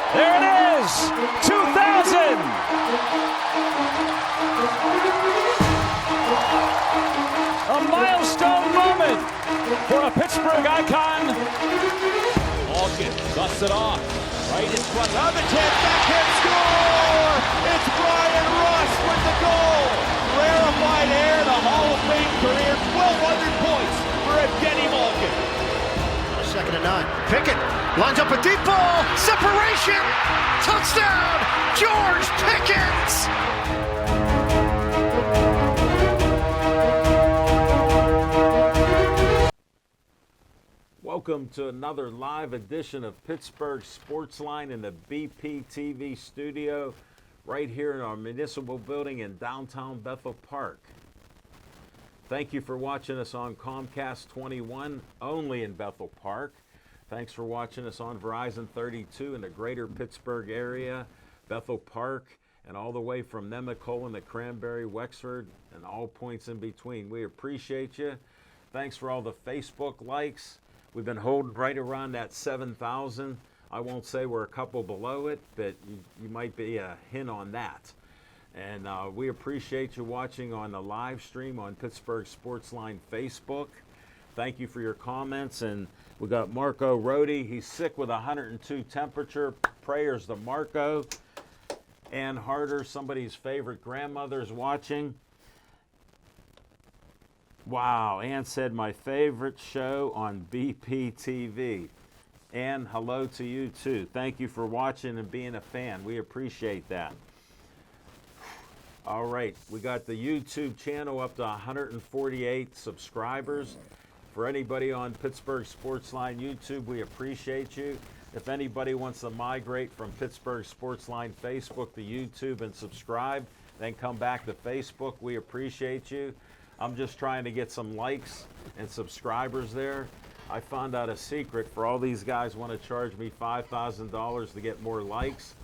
There it is, 2000. A milestone moment for a Pittsburgh icon. Malkin dusts it off. Right in front of the chance, backhand score! It's Brian Rust with the goal! Rarefied air, the Hall of Fame career, 1,200 points for Evgeny Malkin. A second and 9. Pickett lines up a deep ball. Separation! Touchdown! George Pickens! Welcome to another live edition of Pittsburgh Sportsline in the BP TV studio right here in our municipal building in downtown Bethel Park. Thank you for watching us on Comcast 21, only in Bethel Park. Thanks for watching us on Verizon 32 in the greater Pittsburgh area, Bethel Park, and all the way from Nemacolin to Cranberry, Wexford, and all points in between. We appreciate you. Thanks for all the Facebook likes. We've been holding right around that 7,000. I won't say we're a couple below it, but you might be a hint on that. And we appreciate you watching on the live stream on Pittsburgh Sportsline Facebook. Thank you for your comments. And we got Marco Rodi. He's sick with 102 temperature. Prayers to Marco. Ann Harder, somebody's favorite grandmother's watching. Wow, Ann said my favorite show on BP TV. Ann, hello to you too. Thank you for watching and being a fan. We appreciate that. All right, we got the YouTube channel up to 148 subscribers. For anybody on Pittsburgh Sportsline YouTube, we appreciate you. If anybody wants to migrate from Pittsburgh Sportsline Facebook to YouTube and subscribe, then come back to Facebook, we appreciate you. I'm just trying to get some likes and subscribers there. I found out a secret. For all these guys want to charge me $5,000 to get more likes.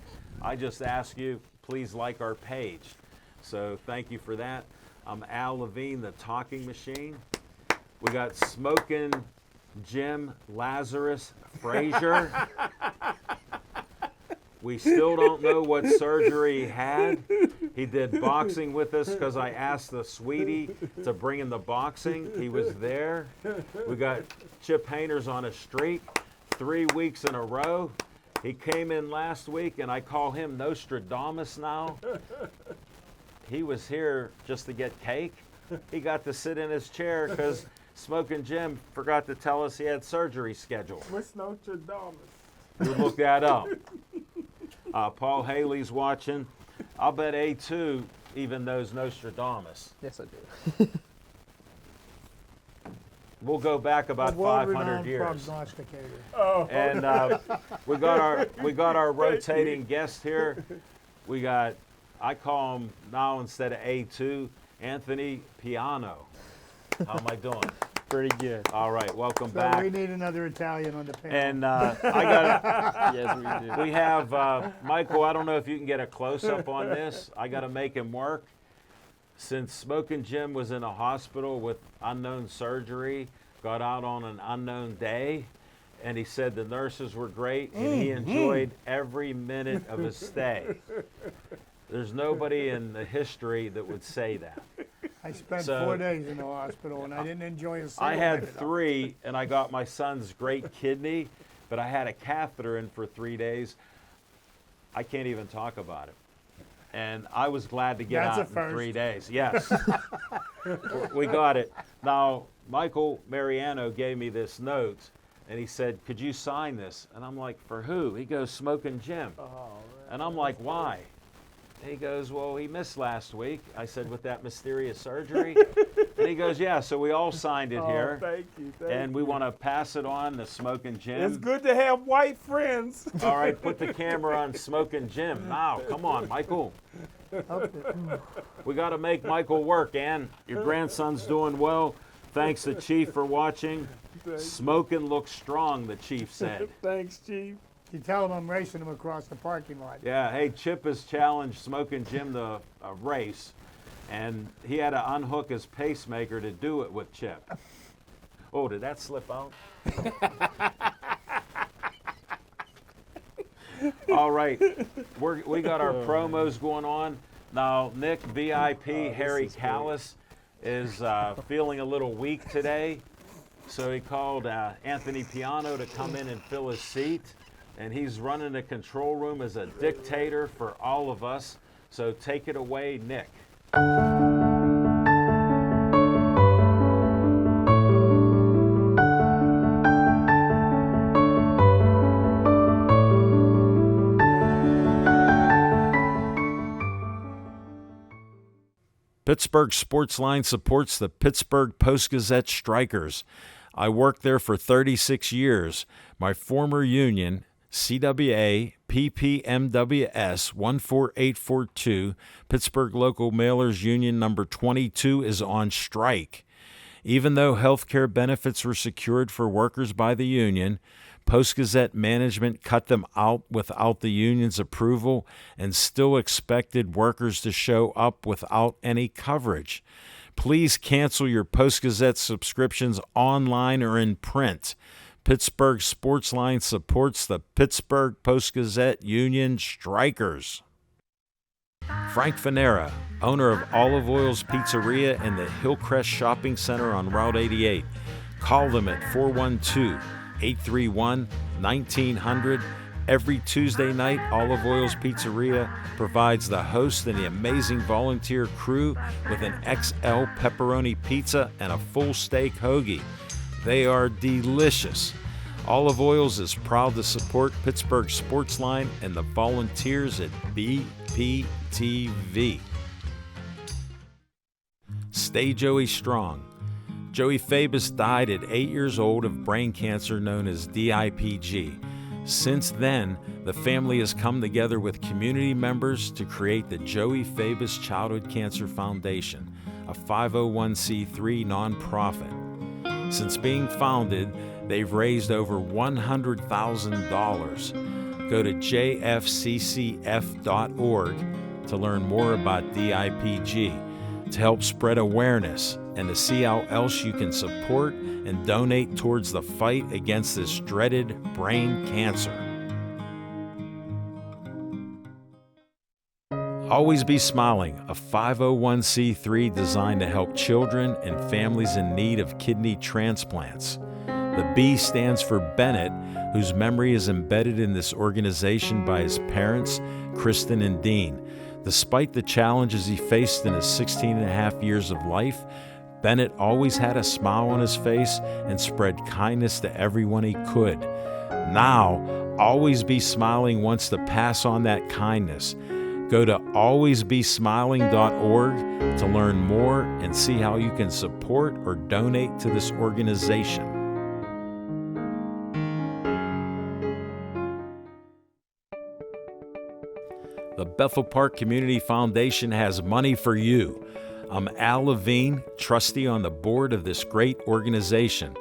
I just ask you, please like our page. So thank you for that. I'm Al Levine, the talking machine. We got Smoking Jim Lazarus Frazier. We still don't know what surgery he had. He did boxing with us because I asked the sweetie to bring in the boxing. He was there. We got Chip Hainers on a streak 3 weeks in a row. He came in last week, and I call him Nostradamus now. He was here just to get cake. He got to sit in his chair because Smoking Jim forgot to tell us he had surgery scheduled. What's Nostradamus? We'll look that up. Paul Haley's watching. I'll bet A2 even knows Nostradamus. Yes, I do. We'll go back about 500 years. Prognosticator. Oh. And we got our rotating guest here. We got, I call him now instead of A2, Anthony Piano. How am I doing? Pretty good. All right, welcome So back. we need another Italian on the panel. And I got Yes, we do. we have Michael. I don't know if you can get a close up on this. I got to make him work. Since Smoking Jim was in a hospital with unknown surgery, got out on an unknown day, and he said the nurses were great and he enjoyed every minute of his stay. There's nobody in the history that would say that. I spent so- 4 days in the hospital and I didn't enjoy a single I had minute of it. 3, and I got my son's great kidney, but I had a catheter in for 3 days. I can't even talk about it. And I was glad to get That's out a in first. 3 days. Yes. We got it. Now, Michael Mariano gave me this note, and he said, could you sign this? And I'm like, for who? He goes, Smoking Jim. And I'm like, why? He goes, well, he missed last week. I said, with that mysterious surgery? And he goes, yeah, so we all signed it here. Thank you. And we want to pass it on to Smoking Jim. It's good to have white friends. All right, put the camera on Smoking Jim. Now, come on, Michael. We got to make Michael work, Ann. Your grandson's doing well. Thanks to Chief for watching. Smoking looks strong, the Chief said. Thanks, Chief. You tell him I'm racing him across the parking lot. Yeah, hey, Chip has challenged Smoking Jim to a race, and he had to unhook his pacemaker to do it with Chip. Oh, did that slip out? All right, we got our promos going on. Now, Nick, VIP, Harry Callis, is feeling a little weak today. So he called Anthony Piano to come in and fill his seat. And he's running the control room as a dictator for all of us. So take it away, Nick. Pittsburgh Sportsline supports the Pittsburgh Post-Gazette Strikers. I worked there for 36 years. My former union, CWA PPMWS 14842, Pittsburgh Local Mailers Union number 22, is on strike. Even though health care benefits were secured for workers by the union, Post-Gazette management cut them out without the union's approval and still expected workers to show up without any coverage. Please cancel your Post-Gazette subscriptions online or in print. Pittsburgh Sportsline supports the Pittsburgh Post-Gazette Union Strikers. Frank Fanera, owner of Olive Oil's Pizzeria in the Hillcrest Shopping Center on Route 88. Call them at 412-831-1900. Every Tuesday night, Olive Oil's Pizzeria provides the host and the amazing volunteer crew with an XL pepperoni pizza and a full steak hoagie. They are delicious. Olive Oil's is proud to support Pittsburgh Sportsline and the volunteers at BPTV. Stay Joey strong. Joey Fabus died at 8 years old of brain cancer known as DIPG. Since then, the family has come together with community members to create the Joey Fabus Childhood Cancer Foundation, a 501c3 nonprofit. Since being founded, they've raised over $100,000. Go to jfccf.org to learn more about DIPG, to help spread awareness, and to see how else you can support and donate towards the fight against this dreaded brain cancer. Always Be Smiling, a 501c3 designed to help children and families in need of kidney transplants. The B stands for Bennett, whose memory is embedded in this organization by his parents, Kristen and Dean. Despite the challenges he faced in his 16 and a half years of life, Bennett always had a smile on his face and spread kindness to everyone he could. Now, Always Be Smiling wants to pass on that kindness. Go to alwaysbesmiling.org to learn more and see how you can support or donate to this organization. The Bethel Park Community Foundation has money for you. I'm Al Levine, trustee on the board of this great organization.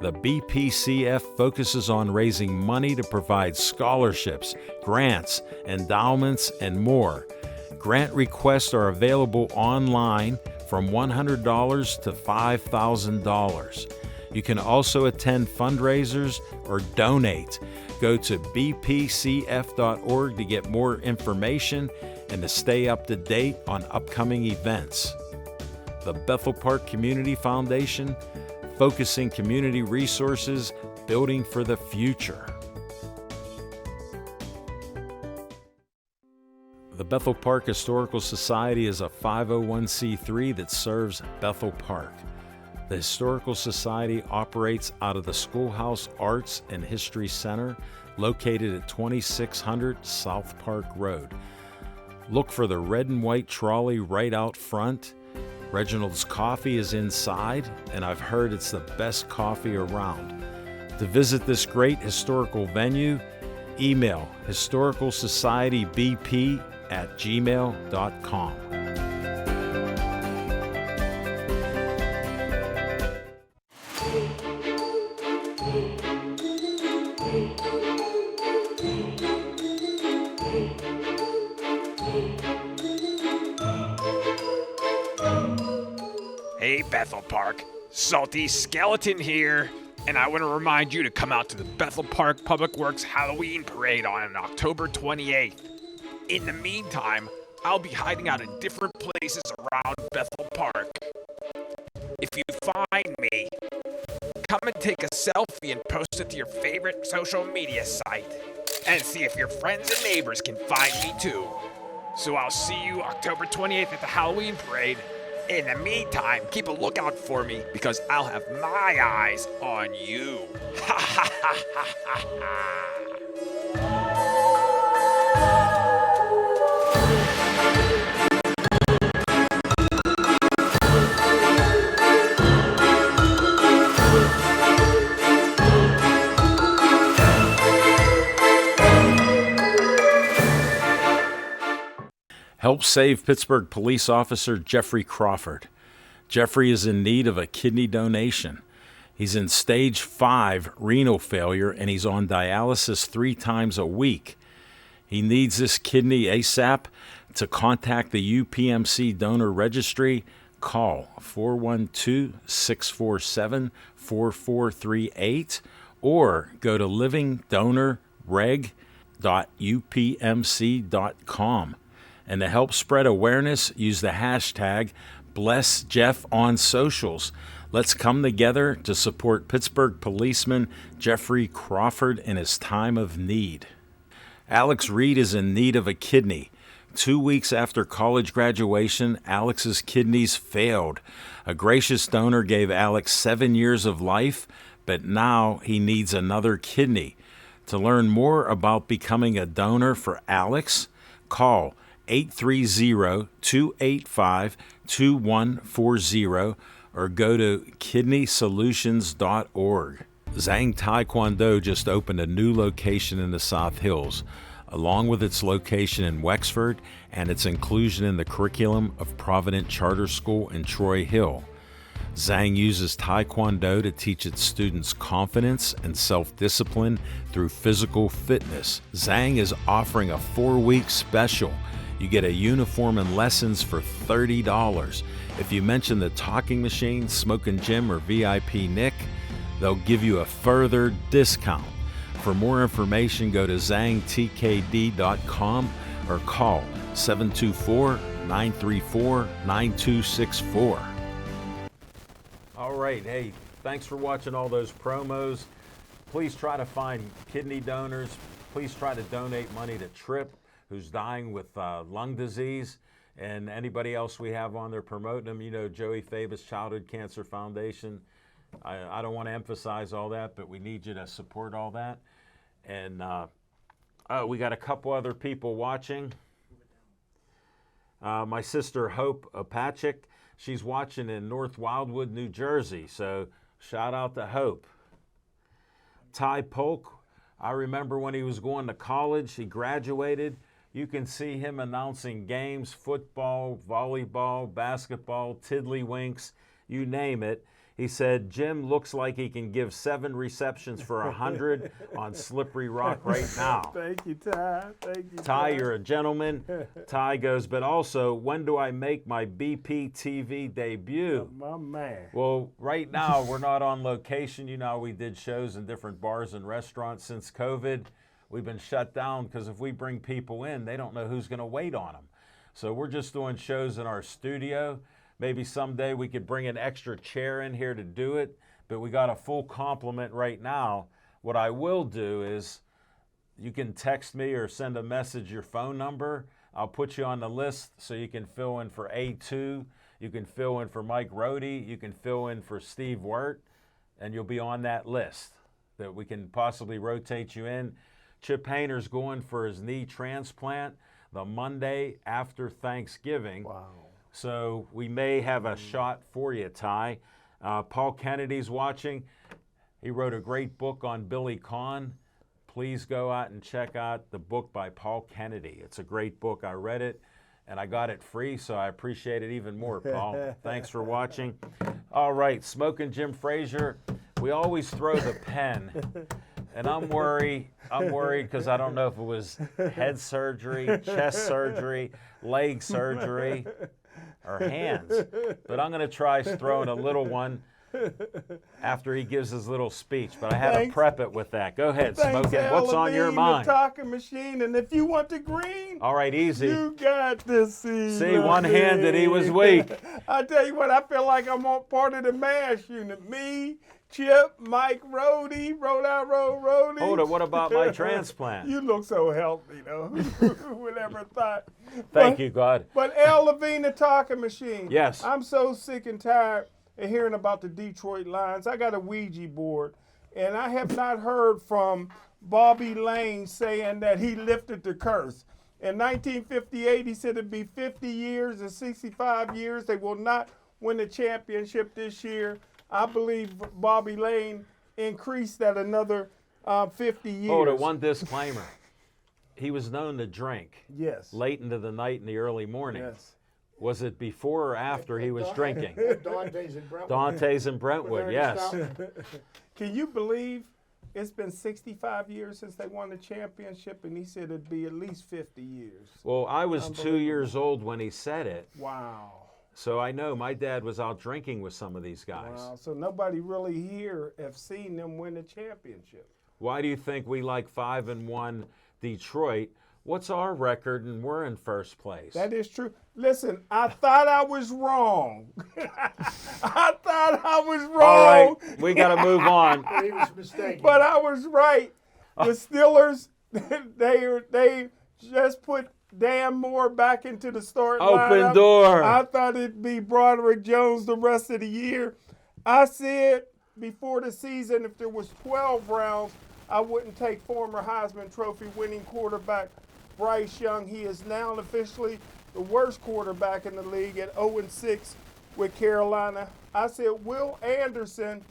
The BPCF focuses on raising money to provide scholarships, grants, endowments, and more. Grant requests are available online from $100 to $5,000. You can also attend fundraisers or donate. Go to bpcf.org to get more information and to stay up to date on upcoming events. The Bethel Park Community Foundation, focusing community resources, building for the future. The Bethel Park Historical Society is a 501c3 that serves Bethel Park. The Historical Society operates out of the Schoolhouse Arts and History Center, located at 2600 South Park Road. Look for the red and white trolley right out front. Reginald's Coffee is inside, and I've heard it's the best coffee around. To visit this great historical venue, email historicalsocietybp@gmail.com. Hey, Bethel Park. Salty Skeleton here. And I want to remind you to come out to the Bethel Park Public Works Halloween Parade on October 28th. In the meantime, I'll be hiding out in different places around Bethel Park. If you find me, come and take a selfie and post it to your favorite social media site. And see if your friends and neighbors can find me too. So I'll see you October 28th at the Halloween Parade. In the meantime, keep a lookout for me because I'll have my eyes on you. Ha ha ha ha ha ha. Help save Pittsburgh police officer Jeffrey Crawford. Jeffrey is in need of a kidney donation. He's in stage 5 renal failure and he's on dialysis 3 times a week. He needs this kidney ASAP. To contact the UPMC donor registry, call 412-647-4438 or go to livingdonorreg.upmc.com. And to help spread awareness, use the hashtag #BlessJeff on socials. Let's come together to support Pittsburgh policeman Jeffrey Crawford in his time of need. Alex Reed is in need of a kidney. 2 weeks after college graduation, Alex's kidneys failed. A gracious donor gave Alex 7 years of life, but now he needs another kidney. To learn more about becoming a donor for Alex, call 830-285-2140 or go to kidneysolutions.org. Zhang Taekwondo just opened a new location in the South Hills, along with its location in Wexford and its inclusion in the curriculum of Provident Charter School in Troy Hill. Zhang uses Taekwondo to teach its students confidence and self-discipline through physical fitness. Zhang is offering a 4-week special. You get a uniform and lessons for $30. If you mention the Talking Machine, Smoking Jim, or VIP Nick, they'll give you a further discount. For more information, go to zhangtkd.com or call 724-934-9264. All right, hey, thanks for watching all those promos. Please try to find kidney donors. Please try to donate money to Tripp, who's dying with lung disease, and anybody else we have on there promoting them. You know, Joey Fabus Childhood Cancer Foundation. I don't want to emphasize all that, but we need you to support all that. And we got a couple other people watching. My sister Hope Apachik, she's watching in North Wildwood, New Jersey. So shout out to Hope. Ty Polk, I remember when he was going to college, he graduated. You can see him announcing games, football, volleyball, basketball, tiddlywinks, you name it. He said, Jim looks like he can give 7 receptions for 100 on Slippery Rock right now. Thank you, Ty. Thank you, Ty, you're a gentleman. Ty goes, but also, when do I make my BPTV debut? My man. Well, right now, we're not on location. You know, we did shows in different bars and restaurants since COVID. We've been shut down because if we bring people in, they don't know who's going to wait on them. So we're just doing shows in our studio. Maybe someday we could bring an extra chair in here to do it, but we got a full complement right now. What I will do is you can text me or send a message your phone number. I'll put you on the list so you can fill in for A2. You can fill in for Mike Rohde. You can fill in for Steve Wirt, and you'll be on that list that we can possibly rotate you in. Chip Hayner's going for his knee transplant the Monday after Thanksgiving. Wow. So we may have a shot for you, Ty. Paul Kennedy's watching. He wrote a great book on Billy Conn. Please go out and check out the book by Paul Kennedy. It's a great book. I read it, and I got it free, so I appreciate it even more, Paul. Thanks for watching. All right, Smoking Jim Frazier. We always throw the pen. And I'm worried because I don't know if it was head surgery, chest surgery, leg surgery, or hands. But I'm going to try throwing a little one. after he gives his little speech, but I had to Thanks. prep it with that. Go ahead, Thanks, Smokin'. Al What's on your Levine, mind? The talking machine, and if you want the green, All right, easy. you got to see. See, one-handed, he was weak. I tell you what, I feel like I'm on part of the MASH unit. Me, Chip, Mike, Rhodey, Rhode Island Rhodey. Hold it, what about my transplant? You look so healthy, though. Who would ever thought? Thank you, God. But Al Levine, the talking machine. Yes. I'm so sick and tired of hearing about the Detroit Lions. I got a Ouija board, and I have not heard from Bobby Lane saying that he lifted the curse. In 1958, he said it'd be 50 years and 65 years. They will not win the championship this year. I believe Bobby Lane increased that another 50 years. Hold it, one disclaimer. He was known to drink Yes. late into the night and the early morning. Yes. Was it before or after he was drinking? Dante's in Brentwood. Dante's in Brentwood, yes. Can you believe it's been 65 years since they won the championship, and he said it'd be at least 50 years. Well, I was 2 years old when he said it, Wow. so I know my dad was out drinking with some of these guys. Wow. So nobody really here have seen them win the championship. Why do you think we like 5-1 Detroit? What's our record and we're in first place? That is true. Listen, I thought I was wrong. I thought I was wrong. All right, we got to move on. He was mistaken. But I was right. The Steelers, they just put Dan Moore back into the starting Open lineup. door. I thought it'd be Broderick Jones the rest of the year. I said before the season, if there was 12 rounds, I wouldn't take former Heisman Trophy winning quarterback Bryce Young. He is now officially the worst quarterback in the league at 0-6 with Carolina. I said Will Anderson,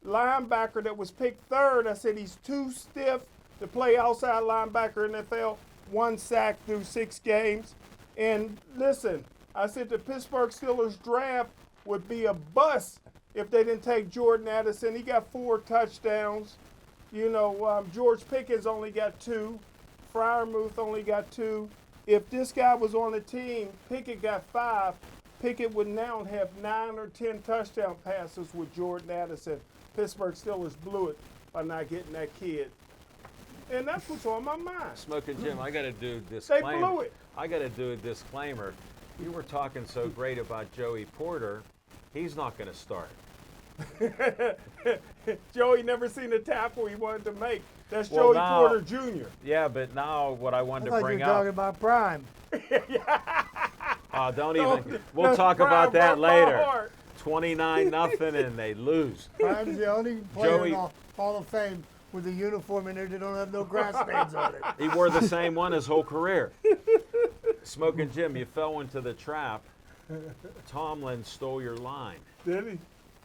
linebacker that was picked third, I said he's too stiff to play outside linebacker in the NFL. 1 sack through 6 games. And listen, I said the Pittsburgh Steelers draft would be a bust if they didn't take Jordan Addison. He got 4 touchdowns. You know, George Pickens only got 2. Freiermuth only got 2. If this guy was on the team, Pickett got 5. Pickett would now have 9 or 10 touchdown passes with Jordan Addison. Pittsburgh Steelers blew it by not getting that kid. And that's what's on my mind. Smoking Jim, I got to do a They disclaimer. blew it. I got to do a disclaimer. You were talking so great about Joey Porter. He's not going to start. Joey never seen a tackle he wanted to make. That's Well, Joey now- Porter Jr. Yeah, but now what I wanted I to thought you bring were talking up. about Prime. Don't even. We'll That's talk about Brian that broke my later. heart. 29-0, and they lose. Prime's the only player Joey- in the Hall of Fame with a uniform in there that don't have no grass stains on it. He wore the same one his whole career. Smoking Jim, you fell into the trap. Tomlin stole your line. Did he?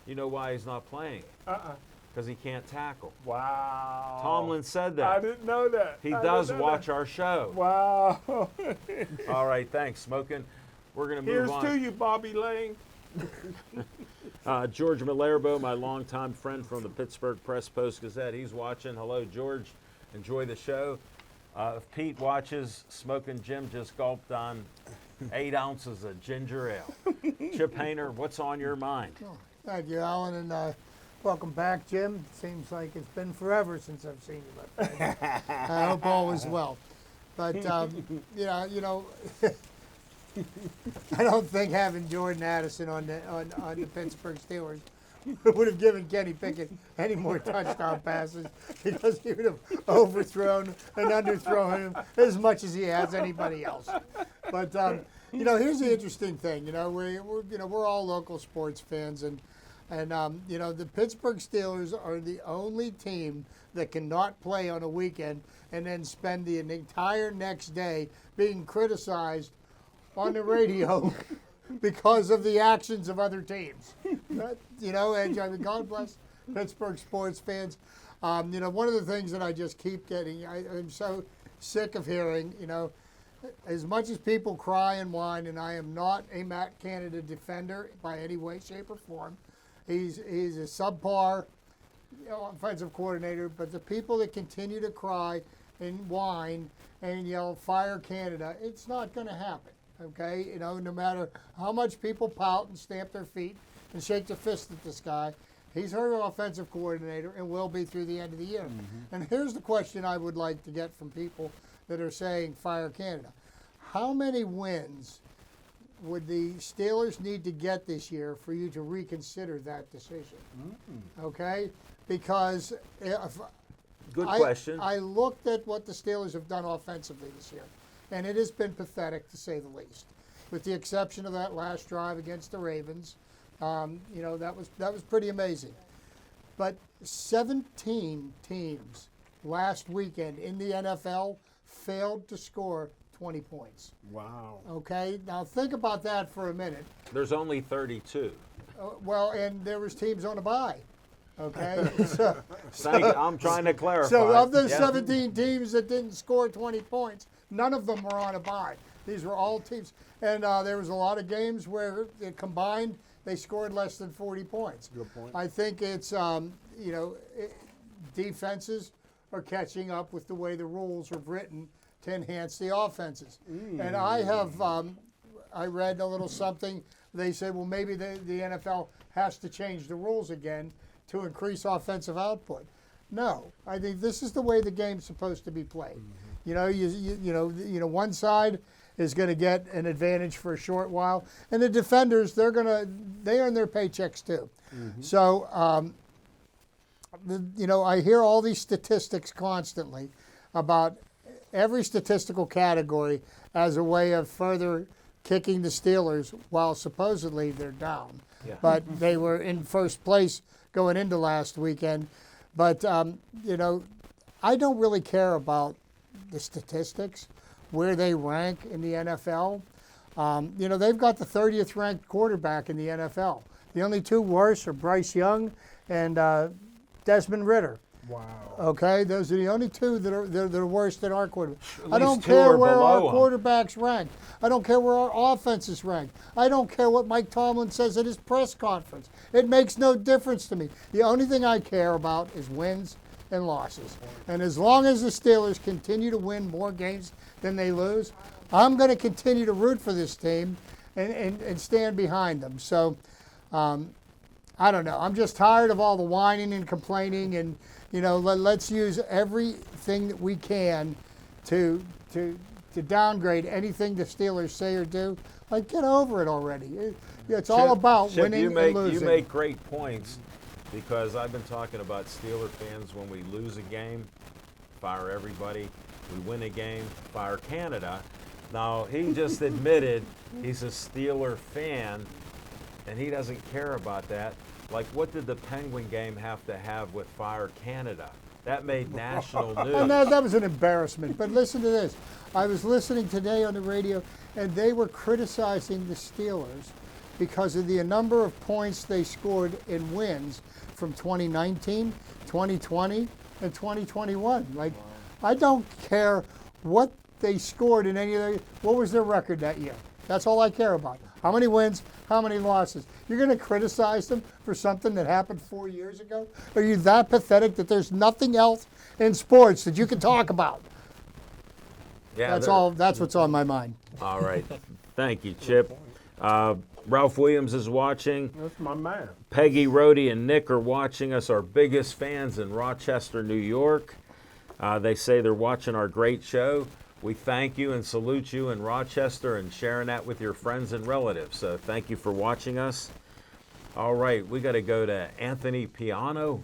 You know why he's not playing? Because he can't tackle. Wow. Tomlin said that. I didn't know that. He I does didn't know watch that. our show. Wow. All right, thanks, Smoking. We're going to move Here's on. to you, Bobby Lane. George Malerbo, my longtime friend from the Pittsburgh Press Post Gazette. He's watching. Hello, George. Enjoy the show. If Pete watches, Smoking Jim just gulped on 8 ounces of ginger ale. Chip Hayner, what's on your mind? Thank you, Alan, and welcome back, Jim. Seems like it's been forever since I've seen you, my friend. I hope all is well. But you know, I don't think having Jordan Addison on the Pittsburgh Steelers would have given Kenny Pickett any more touchdown passes because he would have overthrown and underthrown him as much as he has anybody else. But you know, here's the interesting thing. You know, we're all local sports fans, and you know, the Pittsburgh Steelers are the only team that cannot play on a weekend and then spend the entire next day being criticized on the radio because of the actions of other teams. You know, and I mean, God bless Pittsburgh sports fans. You know, one of the things that I just keep getting, I'm so sick of hearing, you know, as much as people cry and whine, and I am not a Matt Canada defender by any way, shape, or form. He's a subpar, you know, offensive coordinator, but the people that continue to cry and whine and yell, fire Canada, it's not going to happen. Okay, you know, no matter how much people pout and stamp their feet and shake their fist at this guy. He's her offensive coordinator and will be through the end of the year. And here's the question I would like to get from people that are saying fire Canada. How many wins would the Steelers need to get this year for you to reconsider that decision? Okay? Because if Good question. I looked at what the Steelers have done offensively this year, and it has been pathetic to say the least. With the exception of that last drive against the Ravens, that was pretty amazing. But 17 teams last weekend in the NFL failed to score 20 points. Wow. Okay, now think about that for a minute. There's only 32. Well, and there was teams on a bye. Okay, I'm trying to clarify. so of the Yeah. 17 teams that didn't score 20 points, none of them were on a bye. These were all teams, and there was a lot of games where combined they scored less than 40 points. Good point. I think it's defenses are catching up with the way the rules are written to enhance the offenses. And I have I read a little something. They said, well, maybe the NFL has to change the rules again to increase offensive output. No, I think this is the way the game's supposed to be played. One side is going to get an advantage for a short while, and the defenders they earn their paychecks too. So I hear all these statistics constantly about every statistical category as a way of further kicking the Steelers while supposedly they're down. Yeah. But they were in first place going into last weekend. But, I don't really care about the statistics, where they rank in the NFL. They've got the 30th ranked quarterback in the NFL. The only two worse are Bryce Young and Desmond Ritter. Wow. Okay, those are the only two that are worse than our quarterback. I least don't two care are where our below 'em. quarterbacks rank. I don't care where our offense is ranked. I don't care what Mike Tomlin says at his press conference. It makes no difference to me. The only thing I care about is wins and losses. And as long as the Steelers continue to win more games than they lose, I'm going to continue to root for this team and stand behind them. So, I don't know. I'm just tired of all the whining and complaining, and let's use everything that we can to downgrade anything the Steelers say or do. Like, get over it already. It's all about Chip, winning and losing. You make great points, because I've been talking about Steeler fans. When we lose a game, fire everybody. We win a game, fire Canada. Now, he just admitted he's a Steeler fan, and he doesn't care about that. Like, what did the Penguin game have to have with fire Canada? That made national news. And that was an embarrassment. But listen to this. I was listening today on the radio, and they were criticizing the Steelers because of the number of points they scored in wins from 2019, 2020, and 2021. Like, I don't care what they scored in any of their, what was their record that year? That's all I care about. How many wins, how many losses? You're going to criticize them for something that happened 4 years ago? Are you that pathetic that there's nothing else in sports that you can talk about? Yeah, That's they're- all. That's what's on my mind. All right. Thank you, Chip. Ralph Williams is watching. That's my man. Peggy, Rhodey, and Nick are watching us, our biggest fans in Rochester, New York. They say they're watching our great show. We thank you and salute you in Rochester and sharing that with your friends and relatives. So thank you for watching us. All right, we got to go to Anthony Piano.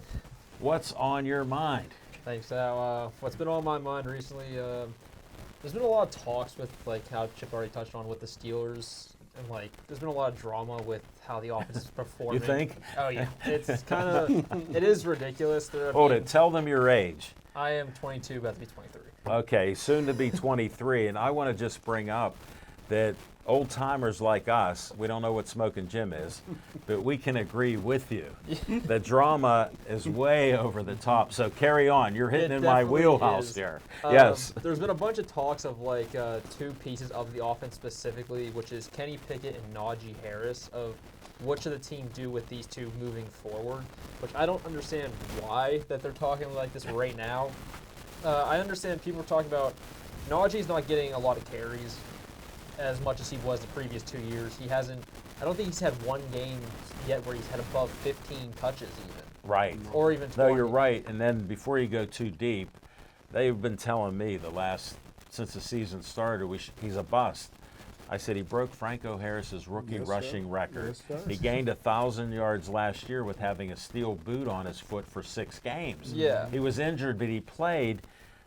What's on your mind? Thanks, Al. What's been on my mind recently, there's been a lot of talks with, like, how Chip already touched on with the Steelers. And, like, there's been a lot of drama with how the offense is performing. You think? Oh, yeah. It's kind of, it is ridiculous. Hold it. Tell them your age. I am 22, about to be 23. Okay, soon to be 23. And I want to just bring up that old timers like us, we don't know what Smoking Jim is, but we can agree with you. The drama is way over the top. So carry on. You're hitting It in my definitely wheelhouse is. here. Yes. There's been a bunch of talks of, like, two pieces of the offense specifically, which is Kenny Pickett and Najee Harris, of what should the team do with these two moving forward, which I don't understand why that they're talking like this right now. I understand people are talking about Najee's not getting a lot of carries as much as he was the previous 2 years. He hasn't I don't think he's had one game yet where he's had above 15 touches even, Right. or even 20. No, you're right. And then before you go too deep, they've been telling me since the season started, he's a bust. I said he broke Franco Harris's rookie rushing record. He gained 1,000 yards last year with having a steel boot on his foot for 6 games. Yeah. He was injured, but he played.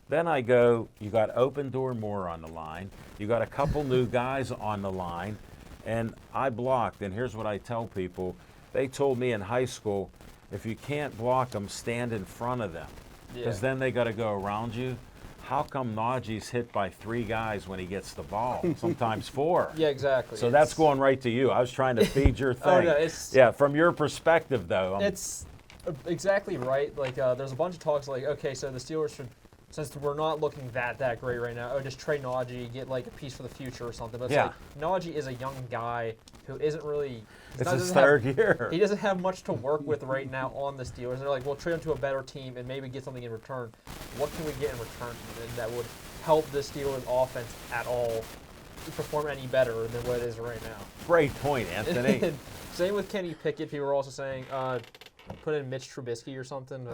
Then I go, you got Open Door Moore on the line. You got a couple new guys on the line. And I blocked. And here's what I tell people. They told me in high school, if you can't block them, stand in front of them. Because then they got to go around you. How come Najee's hit by 3 guys when he gets the ball? Sometimes 4. Yeah, exactly. So that's going right to you. I was trying to feed your thing. No, from your perspective, though. It's exactly right. Like, there's a bunch of talks like, okay, so the Steelers should, since we're not looking that great right now, just trade Najee, get like a piece for the future or something. But it's like, Najee is a young guy who isn't really. It's his 3rd year. He doesn't have much to work with right now on the Steelers. They're like, we'll trade him to a better team and maybe get something in return. What can we get in return that would help the Steelers offense at all perform any better than what it is right now? Great point, Anthony. Same with Kenny Pickett. People were also saying, put in Mitch Trubisky or something.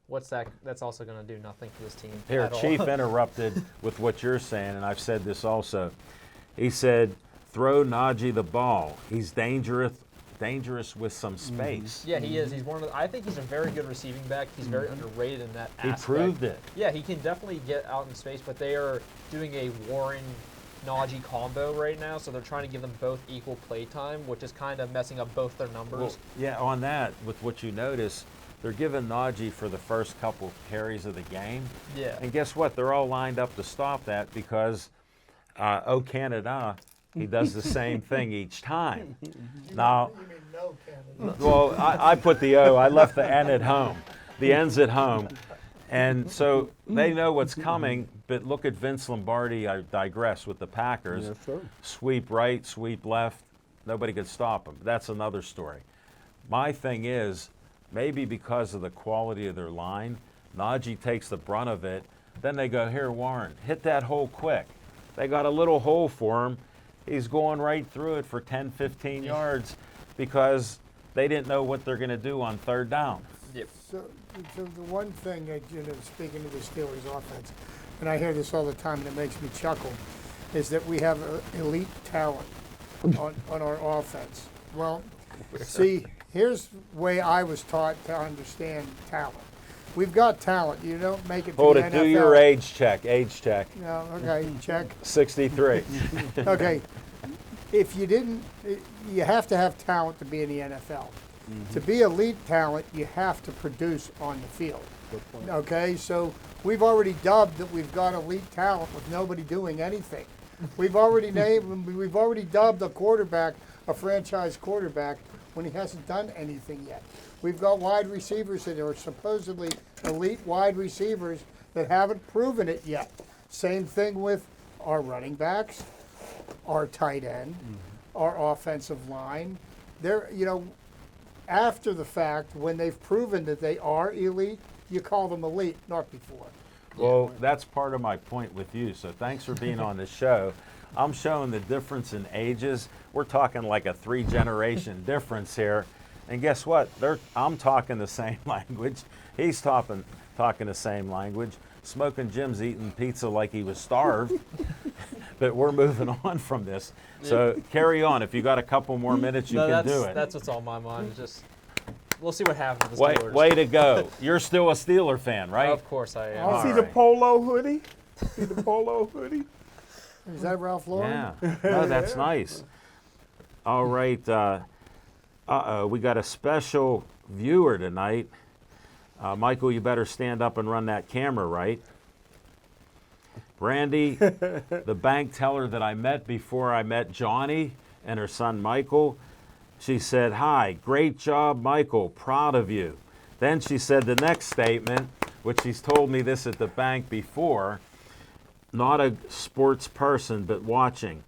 What's that? That's also going to do nothing for this team. Here, Chief interrupted with what you're saying, and I've said this also. He said, throw Najee the ball. He's dangerous with some space. Yeah, he is. He's one of the, I think he's a very good receiving back. He's very underrated in that aspect. He proved it. Yeah, he can definitely get out in space, but they are doing a Warren Najee combo right now, so they're trying to give them both equal play time, which is kind of messing up both their numbers. Well, yeah, on that, with what you notice, they're giving Najee for the first couple carries of the game. Yeah. And guess what? They're all lined up to stop that because Canada, he does the same thing each time. Now, You mean no Canada? well, I put the O. I left the N at home. The N's at home. And so they know what's coming, but look at Vince Lombardi, I digress, with the Packers. Yes, sir. Sweep right, sweep left. Nobody could stop him. That's another story. My thing is, maybe because of the quality of their line, Najee takes the brunt of it. Then they go, here, Warren, hit that hole quick. They got a little hole for him. He's going right through it for 10, 15 yards because they didn't know what they're going to do on 3rd down. So the one thing that, speaking of the Steelers offense, and I hear this all the time and it makes me chuckle, is that we have elite talent on our offense. Well, see, here's the way I was taught to understand talent. We've got talent. You don't make it to Hold the it, NFL. do your age check, No, okay, check. 63. Okay. If you didn't, you have to have talent to be in the NFL. To be elite talent, you have to produce on the field. Okay, so we've already dubbed that we've got elite talent with nobody doing anything. We've already dubbed a quarterback a franchise quarterback when he hasn't done anything yet. We've got wide receivers that are supposedly elite wide receivers that haven't proven it yet. Same thing with our running backs, our tight end, our offensive line. They're, after the fact, when they've proven that they are elite, you call them elite, not before. Well, that's part of my point with you. So thanks for being on the show. I'm showing the difference in ages. We're talking like a 3-generation difference here. And guess what? I'm talking the same language. He's talking the same language. Smoking Jim's eating pizza like he was starved. But we're moving on from this. So carry on. If you got a couple more minutes, you can do it. That's what's on my mind. Just we'll see what happens with the Steelers. Way to go. You're still a Steeler fan, right? Of course I am. I see All the right. polo hoodie. See the polo hoodie. Is that Ralph Lauren? Yeah. No, that's nice. All right. We got a special viewer tonight. Michael, you better stand up and run that camera right. Brandy, the bank teller that I met before I met Johnny and her son Michael, she said, "Hi, great job, Michael, proud of you." Then she said the next statement, which she's told me this at the bank before, not a sports person, but watching.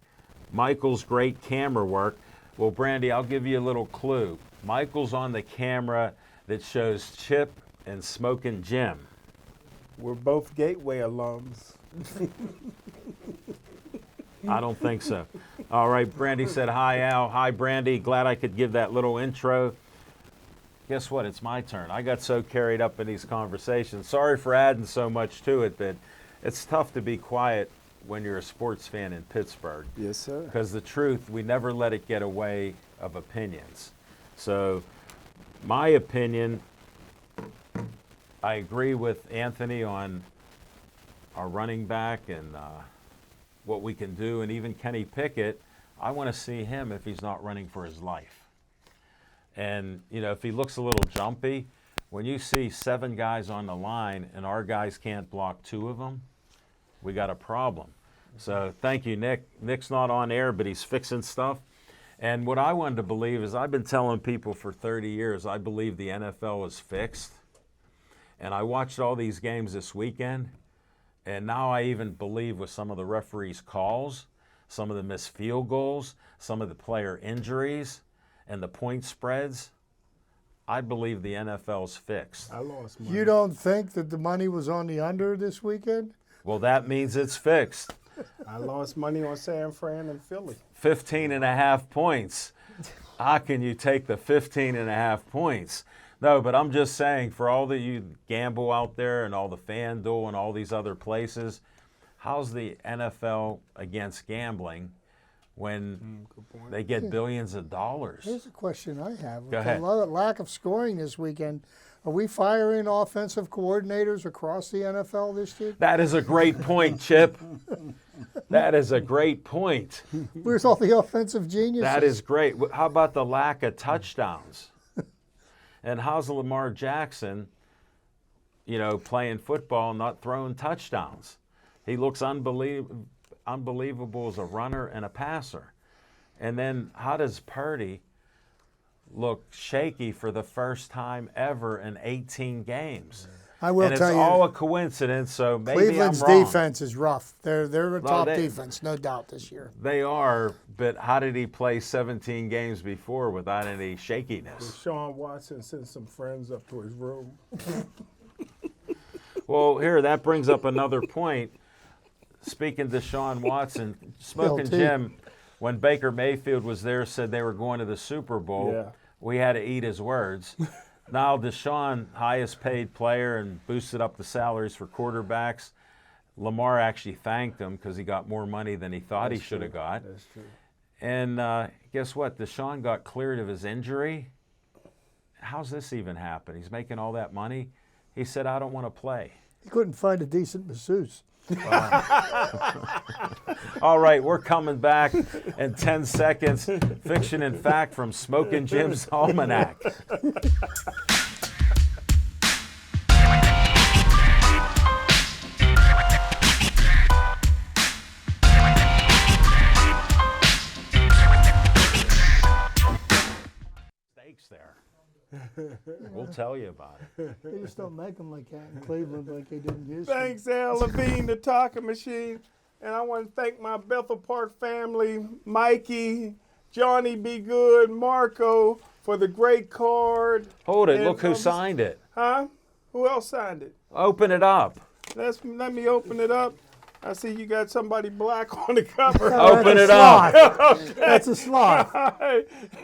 Michael's great camera work. Well, Brandy, I'll give you a little clue. Michael's on the camera that shows Chip and Smoking Jim. We're both Gateway alums. I don't think so. All right, Brandy said hi, Al. Hi, Brandy. Glad I could give that little intro. Guess what? It's my turn. I got so carried up in these conversations. Sorry for adding so much to it, but it's tough to be quiet when you're a sports fan in Pittsburgh. Yes, sir. Because the truth, we never let it get away of opinions. So my opinion, I agree with Anthony on our running back and what we can do, and even Kenny Pickett. I want to see him if he's not running for his life. And, you know, if he looks a little jumpy, when you see 7 guys on the line and our guys can't block 2 of them, we got a problem. So thank you, Nick. Nick's not on air, but he's fixing stuff. And what I wanted to believe is I've been telling people for 30 years I believe the NFL is fixed. And I watched all these games this weekend, and now I even believe with some of the referees' calls, some of the missed field goals, some of the player injuries, and the point spreads, I believe the NFL's fixed. I lost money. You don't think that the money was on the under this weekend? Well, that means it's fixed. I lost money on San Fran and Philly. 15.5 points. How can you take the 15.5 points? No, but I'm just saying, for all that you gamble out there and all the FanDuel and all these other places, how's the NFL against gambling when they get billions of dollars? Here's a question I have. Go With ahead. the lack of scoring this weekend, are we firing offensive coordinators across the NFL this year? That is a great point, Chip. That is a great point. Where's all the offensive geniuses? That is great. How about the lack of touchdowns? And how's Lamar Jackson, you know, playing football and not throwing touchdowns? He looks unbelievable as a runner and a passer. And then how does Purdy look shaky for the first time ever in 18 games? I will and tell it's you, all a coincidence, so maybe Cleveland's I'm wrong. defense is rough. They're a Well, top they- defense, no doubt, this year. They are, but how did he play 17 games before without any shakiness? Sean Watson sent some friends up to his room. Well, here, that brings up another point. Speaking to Sean Watson, Smoking LT. Jim, when Baker Mayfield was there, said they were going to the Super Bowl. Yeah. We had to eat his words. Now, Deshaun, highest paid player and boosted up the salaries for quarterbacks. Lamar actually thanked him because he got more money than he thought he should have got. That's true. And guess what? Deshaun got cleared of his injury. How's this even happen? He's making all that money. He said, I don't want to play. He couldn't find a decent masseuse. All right, we're coming back in 10 seconds. Fiction and fact from Smoking Jim's Almanac. Steaks there. We'll tell you about it. They just don't make them like that in Cleveland like they did in Houston. Thanks, Al Levine, the talking machine. And I want to thank my Bethel Park family, Mikey, Johnny B. Good, Marco, for the great card. Hold it. And Look who from- signed it. Huh? Who else signed it? Open it up. Let me open it up. I see you got somebody black on the cover. Open That's it a up. sloth. That's a sloth.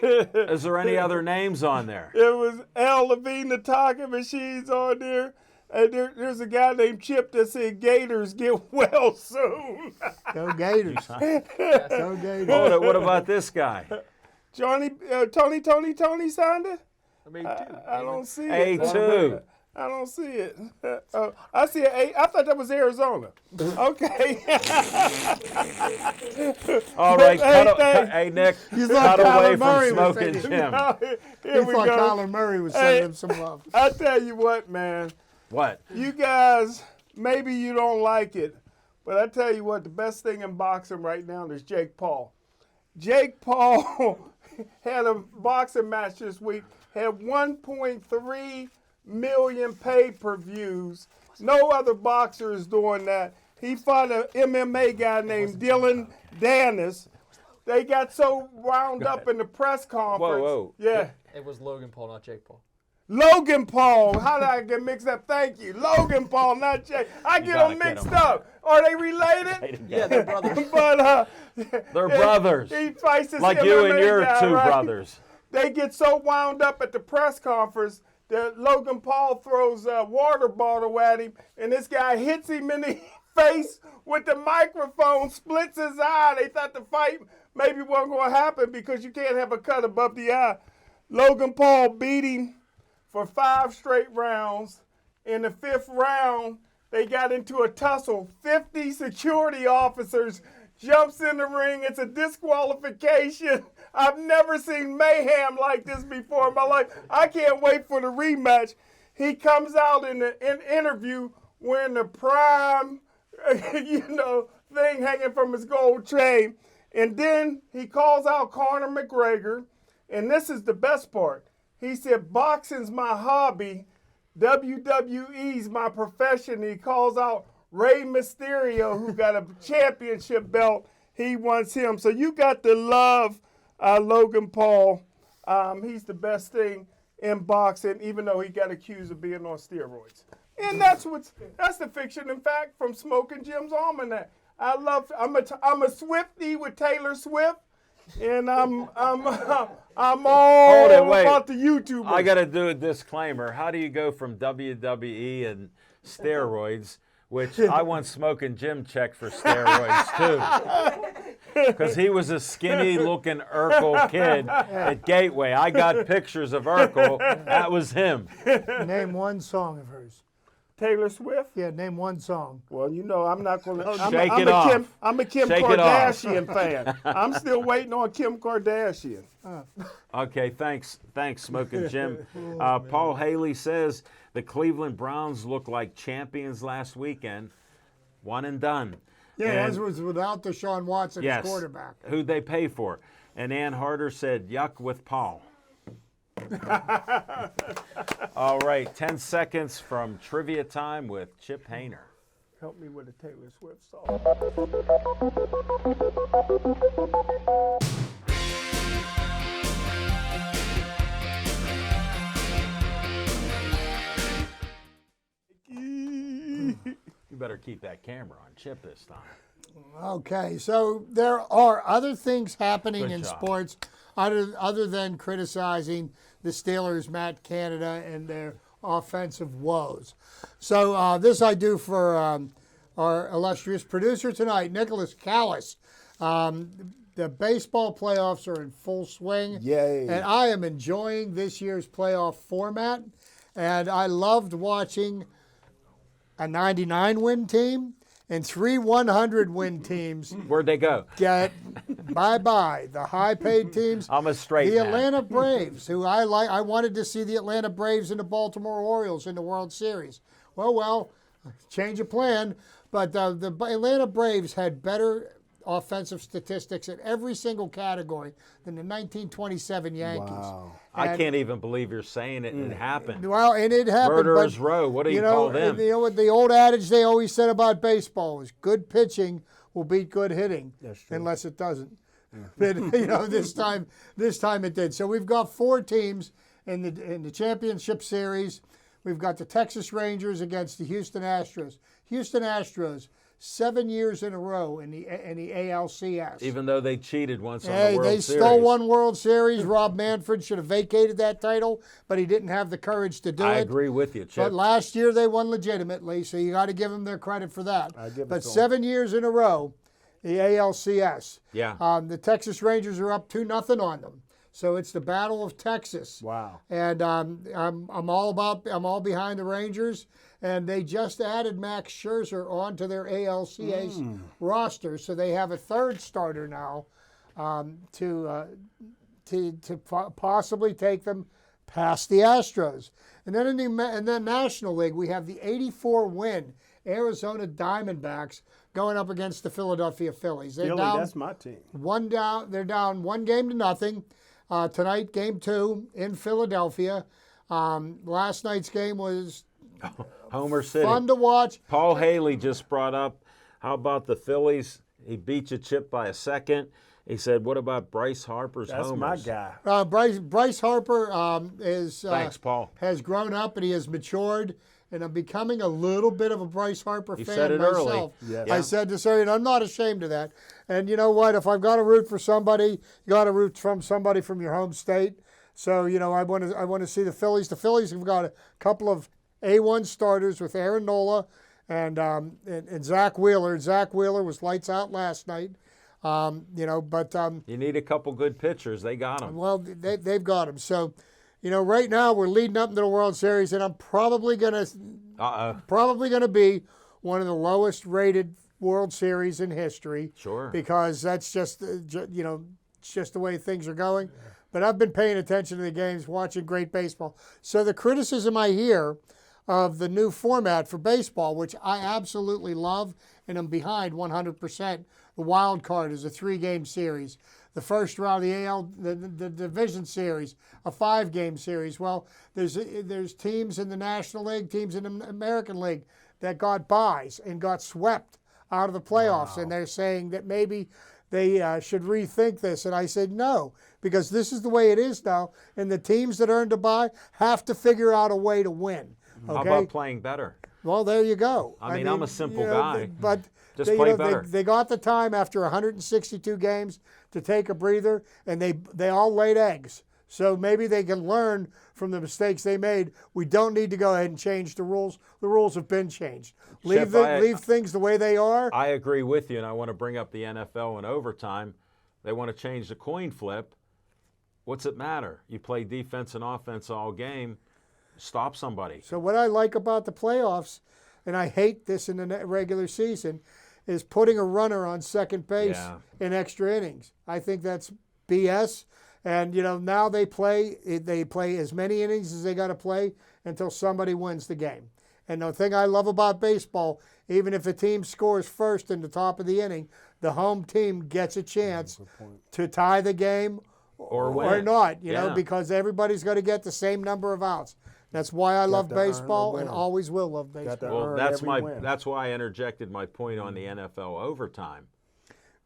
Is there any other names on there? It was Al Levine, the talking machine's on there. And there's a guy named Chip that said Gators get well soon. Go Gators. Go Gators. Hold it. What about this guy? Johnny, Tony signed it? I don't see it. A2. I don't see it. I see an A. I thought that was Arizona. Okay. All right. Hey, Hey, Nick, You cut thought away Kyler Murray from was Smoking saying- Jim. Here He we thought go. Kyler Murray was sending him some love. I tell you what, man. What? You guys, maybe you don't like it, but I tell you what, the best thing in boxing right now is Jake Paul. Jake Paul had a boxing match this week, had 1.3 million pay-per-views. No other boxer is doing that. He fought an MMA guy named Dylan Dennis. They got so wound up in the press conference. Whoa. Yeah. It was Logan Paul, not Jake Paul. Logan Paul. How did I get mixed up? Thank you. Logan Paul, not Jake. I get gotta them get mixed 'em. up. Are they related? Yeah, they're brothers. But They're brothers. He fights his Like MMA you and your guy, two right? brothers. They get so wound up at the press conference that Logan Paul throws a water bottle at him, and this guy hits him in the face with the microphone, splits his eye. They thought the fight maybe wasn't going to happen because you can't have a cut above the eye. Logan Paul beat him for 5 straight rounds. In the 5th round, they got into a tussle. 50 security officers jumps in the ring. It's a disqualification. I've never seen mayhem like this before in my life. I can't wait for the rematch. He comes out in the interview wearing the prime, thing hanging from his gold chain. And then he calls out Conor McGregor. And this is the best part. He said, boxing's my hobby. WWE's my profession. He calls out Rey Mysterio, who got a championship belt. He wants him. So you got to love Logan Paul. He's the best thing in boxing, even though he got accused of being on steroids. And that's the fiction, in fact, from Smoking Jim's Almanac. I'm a Swiftie with Taylor Swift, and I'm all about the YouTubers. I got to do a disclaimer. How do you go from WWE and steroids, which I want Smoking Jim checked for steroids too, because he was a skinny-looking Urkel kid at Gateway. I got pictures of Urkel. That was him. Name one song of hers. Taylor Swift? Yeah, name one song. Well, I'm not going to. Shake it off. I'm a Kim Shake it off. Kardashian fan. I'm still waiting on Kim Kardashian. Okay, thanks, Smoking Jim. Paul Haley says the Cleveland Browns look like champions last weekend. One and done. Yeah, And- that was without Deshaun Watson as quarterback. Who'd they pay for? And Ann Harder said, yuck with Paul. All right, 10 seconds from trivia time with Chip Hayner. Help me with a Taylor Swift song. You better keep that camera on Chip this time. Okay, so there are other things happening Good in job. sports other than criticizing the Steelers, Matt Canada, and their offensive woes. So this I do for our illustrious producer tonight, Nicholas Callis. The baseball playoffs are in full swing. Yay. And I am enjoying this year's playoff format. And I loved watching a 99-win team and 3 100-win teams Where'd they go? get bye-bye. The high-paid teams. I'm a straight The man. Atlanta Braves, who I like. I wanted to see the Atlanta Braves and the Baltimore Orioles in the World Series. Well, change of plan. But the Atlanta Braves had better offensive statistics at every single category than the 1927 Yankees. Wow. I And- can't even believe you're saying it. It happened. Well, and it happened. Murderer's but, Row. What do you call them? and, what the old adage they always said about baseball is good pitching will beat good hitting. That's true. Unless it doesn't. But this time it did. So we've got 4 teams in the championship series. We've got the Texas Rangers against the Houston Astros. Houston Astros 7 years in a row in the ALCS. Even though they cheated once on Hey, the World they Series. stole one World Series. Rob Manfred should have vacated that title, but he didn't have the courage to do I it. agree with you, Chip. But last year they won legitimately, so you got to give them their credit for that. I give it But to 'em. 7 years in a row, the ALCS. Yeah. The Texas Rangers are up 2-0 on them. So it's the Battle of Texas. Wow. And I'm all behind the Rangers. And they just added Max Scherzer onto their ALCS roster, so they have a third starter now to possibly take them past the Astros. And then in the National League, we have the 84-win Arizona Diamondbacks going up against the Philadelphia Phillies. They're Philly, down that's my team. They're down 1-0. Tonight, game 2 in Philadelphia. Last night's game was Homer City. fun to watch. Paul Haley just brought up, how about the Phillies? He beat you, Chip, by a second. He said, what about Bryce Harper's That's homers? my guy. Bryce Harper Thanks, Paul. has grown up and he has matured, and I'm becoming a little bit of a Bryce Harper You fan said it early. myself. Yes. I said this earlier, and I'm not ashamed of that. And you know what? If I've got to root for somebody, you got to root from somebody from your home state. So I want to see the Phillies. The Phillies have got a couple of A1 starters with Aaron Nola and Zach Wheeler. Zach Wheeler was lights out last night. You need a couple good pitchers. They got them. Well, they've got him. So, right now we're leading up into the World Series, and I'm probably gonna be one of the lowest rated World Series in history. Sure. Because that's just it's just the way things are going. Yeah. But I've been paying attention to the games, watching great baseball. So the criticism I hear of the new format for baseball, which I absolutely love and I'm behind 100%. The wild card is a 3-game series. The first round, the division series, a 5-game series. Well, there's teams in the National League, teams in the American League that got buys and got swept out of the playoffs, and they're saying that maybe they should rethink this. And I said no, because this is the way it is now, and the teams that earned a bye have to figure out a way to win. Okay? How about playing better? Well, there you go. I mean, I'm a simple guy. But Just play better. They got the time after 162 games to take a breather, and they all laid eggs. So maybe they can learn from the mistakes they made. We don't need to go ahead and change the rules. The rules have been changed. Leave things the way they are. I agree with you, and I want to bring up the NFL in overtime. They want to change the coin flip. What's it matter? You play defense and offense all game. Stop somebody. So what I like about the playoffs, and I hate this in the regular season, is putting a runner on second base in extra innings. I think that's BS. And now they play as many innings as they got to play until somebody wins the game. And the thing I love about baseball, even if a team scores first in the top of the inning, the home team gets a chance to tie the game or win. Or not, because everybody's going to get the same number of outs. That's why I love baseball and always will love baseball. Well, that's why I interjected my point on the NFL overtime.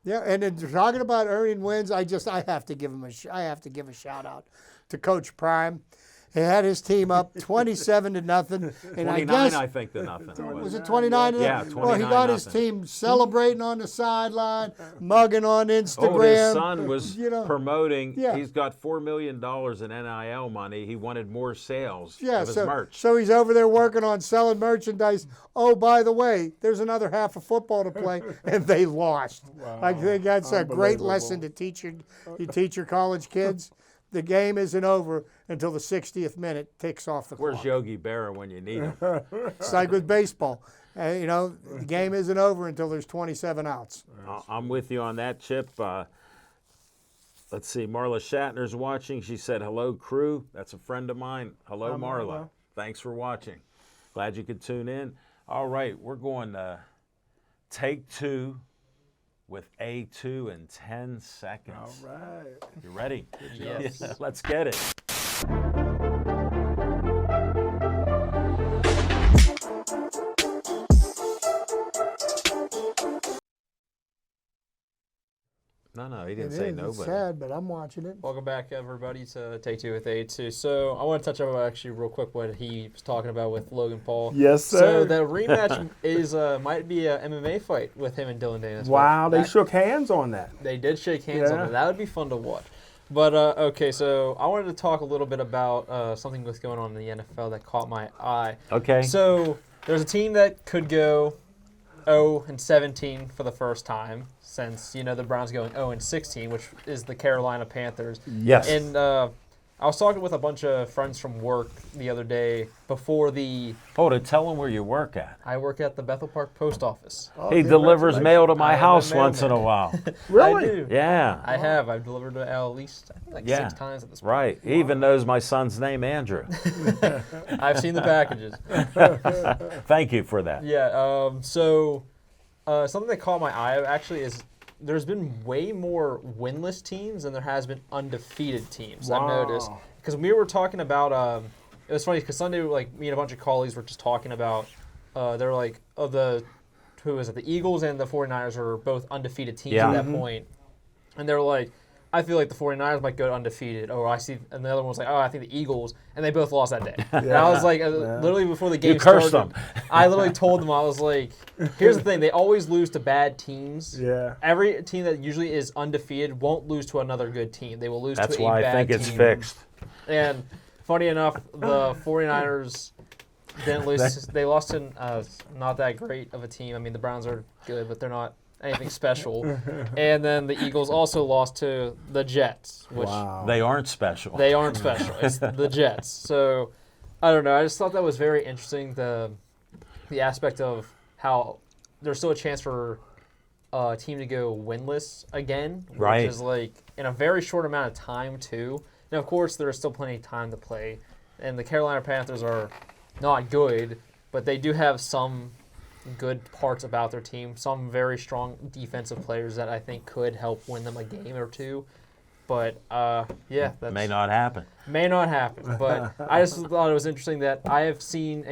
Yeah, and then talking about earning wins, I have to give a shout out to Coach Prime. He had his team up 27-0, and 29, I think, to nothing. Was it 29? Yeah, 29. Well, he got his team celebrating on the sideline, mugging on Instagram. Oh, his son was promoting. Yeah. He's got $4 million in NIL money. He wanted more sales of his merch. So he's over there working on selling merchandise. Oh, by the way, there's another half of football to play, and they lost. Wow. I think that's a great lesson to teach your college kids. The game isn't over until the 60th minute ticks off the clock. Where's Yogi Berra when you need him? It's like with baseball. The game isn't over until there's 27 outs. I'm with you on that, Chip. Let's see. Marla Shatner's watching. She said, hello, crew. That's a friend of mine. Hello, Marla. Thanks for watching. Glad you could tune in. All right, we're going to take 2. With A2 in 10 seconds. All right. You ready? Yes. Yeah, let's get it. No, he didn't say no. It's sad, but I'm watching it. Welcome back, everybody, to Take 2 with A2. So I want to touch on actually real quick what he was talking about with Logan Paul. Yes, sir. So the rematch might be a MMA fight with him and Dylan Danis. Wow, they shook hands on that. They did shake hands on it. That would be fun to watch. But, okay, so I wanted to talk a little bit about something that's going on in the NFL that caught my eye. Okay. So there's a team that could go 0-17 for the first time since, the Browns going 0-16, which is the Carolina Panthers. Yes. And I was talking with a bunch of friends from work the other day before the... Hold it. Tell them where you work at. I work at the Bethel Park Post Office. He delivers mail to my house once in a while. Really? I do. Yeah. I have. I've delivered to Al at least, I think, 6 times at this point. Right. He even knows my son's name, Andrew. I've seen the packages. Thank you for that. Yeah. So something that caught my eye actually is there's been way more winless teams than there has been undefeated teams. Wow. I've noticed because we were talking about. It was funny because Sunday, me and a bunch of colleagues were just talking about. They're like, the Eagles and the 49ers are both undefeated teams at that point, and they're like, I feel like the 49ers might go undefeated. Or and the other one was like, oh, I think the Eagles. And they both lost that day. And I was like, literally before the game cursed started, them. I literally told them, I was like, here's the thing. They always lose to bad teams. Yeah. Every team that usually is undefeated won't lose to another good team. They will lose That's to a why bad I think it's team. fixed. And funny enough, the 49ers didn't lose. They lost to not that great of a team. I mean, the Browns are good, but they're not anything special. And then the Eagles also lost to the Jets, which They aren't special. they aren't special. It's the Jets. So I don't know. I just thought that was very interesting. The aspect of how there's still a chance for a team to go winless again, which Right. is like in a very short amount of time too. Now, of course, there's still plenty of time to play, and the Carolina Panthers are not good, but they do have some good parts about their team, some very strong defensive players that I think could help win them a game or two. But, yeah. That May not happen. May not happen. But I just thought it was interesting that I have seen